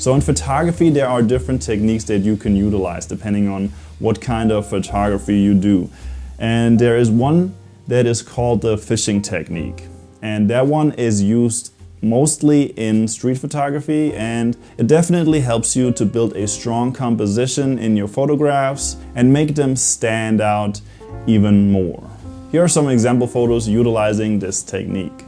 So in photography, there are different techniques that you can utilize depending on what kind of photography you do. And there is one that is called the fishing technique. And that one is used mostly in street photography, and it definitely helps you to build a strong composition in your photographs and make them stand out even more. Here are some example photos utilizing this technique.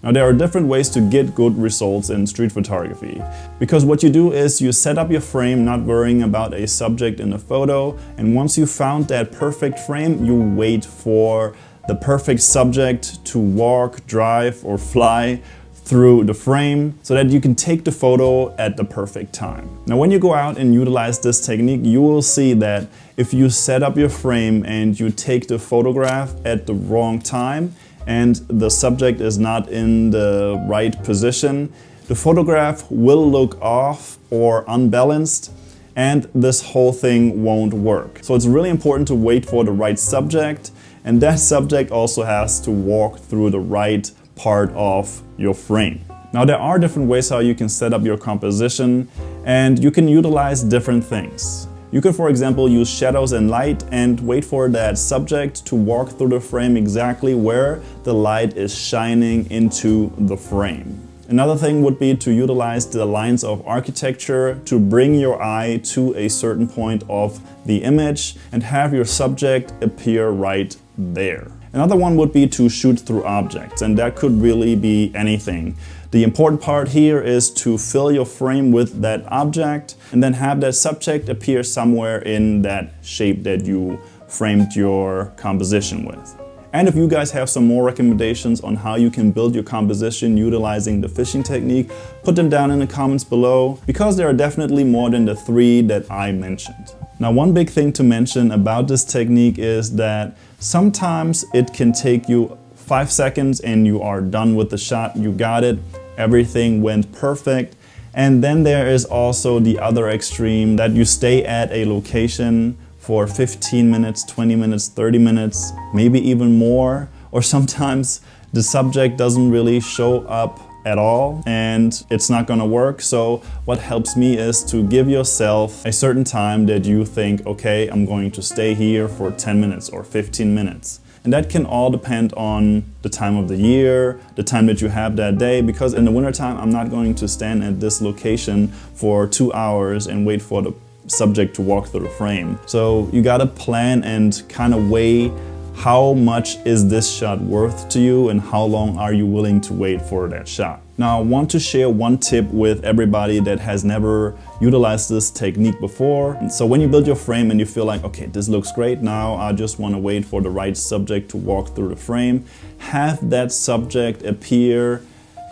Now there are different ways to get good results in street photography, because what you do is you set up your frame not worrying about a subject in the photo, and once you found that perfect frame, you wait for the perfect subject to walk, drive or fly through the frame so that you can take the photo at the perfect time. Now when you go out and utilize this technique, you will see that if you set up your frame and you take the photograph at the wrong time, and the subject is not in the right position, the photograph will look off or unbalanced, and this whole thing won't work. So it's really important to wait for the right subject, and that subject also has to walk through the right part of your frame. Now there are different ways how you can set up your composition, and you can utilize different things. You could, for example, use shadows and light and wait for that subject to walk through the frame exactly where the light is shining into the frame. Another thing would be to utilize the lines of architecture to bring your eye to a certain point of the image and have your subject appear right there. Another one would be to shoot through objects, and that could really be anything. The important part here is to fill your frame with that object and then have that subject appear somewhere in that shape that you framed your composition with. And if you guys have some more recommendations on how you can build your composition utilizing the fishing technique, put them down in the comments below, because there are definitely more than the 3 that I mentioned. Now one big thing to mention about this technique is that sometimes it can take you 5 seconds and you are done with the shot, you got it, everything went perfect. And then there is also the other extreme that you stay at a location for 15 minutes, 20 minutes, 30 minutes, maybe even more, or sometimes the subject doesn't really show up at all and it's not gonna work. So what helps me is to give yourself a certain time that you think, okay, I'm going to stay here for 10 minutes or 15 minutes. And that can all depend on the time of the year, the time that you have that day, because in the wintertime, I'm not going to stand at this location for 2 hours and wait for the subject to walk through the frame. So you gotta plan and kind of weigh how much is this shot worth to you and how long are you willing to wait for that shot. Now I want to share one tip with everybody that has never utilized this technique before. So when you build your frame and you feel like, okay, this looks great, now I just want to wait for the right subject to walk through the frame, have that subject appear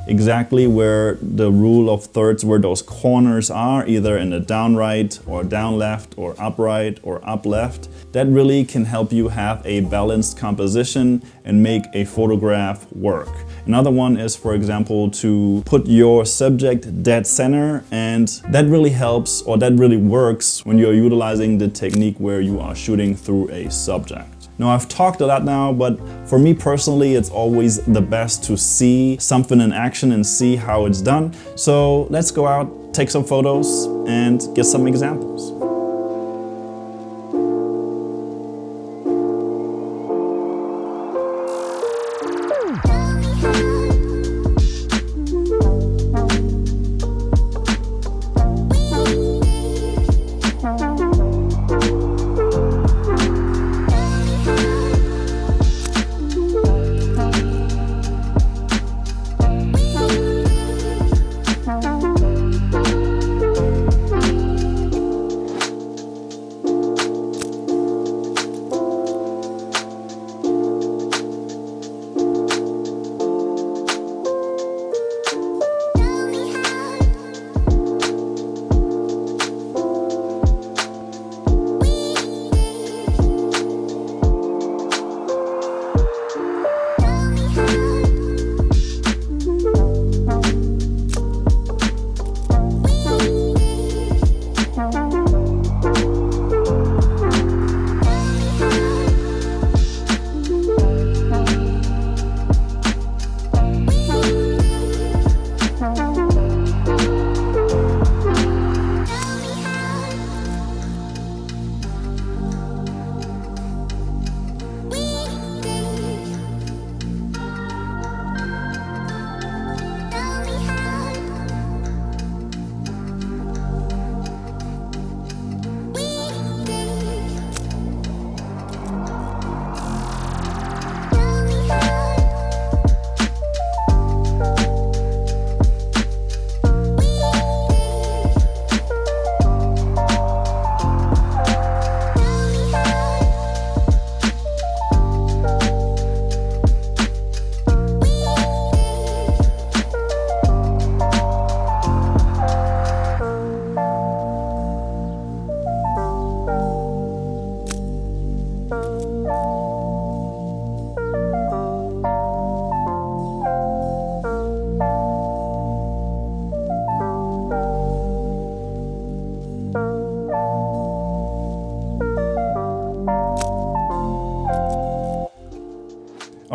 exactly where the rule of thirds, where those corners are, either in the down right or down left or up right or up left. That really can help you have a balanced composition and make a photograph work. Another one is, for example, to put your subject dead center, and that really helps, or that really works when you're utilizing the technique where you are shooting through a subject. Now I've talked a lot now, but for me personally, it's always the best to see something in action and see how it's done. So let's go out, take some photos and get some examples.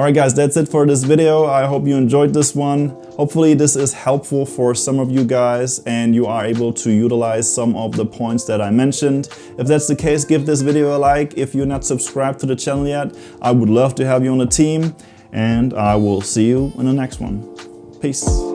Alright guys, that's it for this video. I hope you enjoyed this one. Hopefully this is helpful for some of you guys and you are able to utilize some of the points that I mentioned. If that's the case, give this video a like. If you're not subscribed to the channel yet, I would love to have you on the team, and I will see you in the next one. Peace.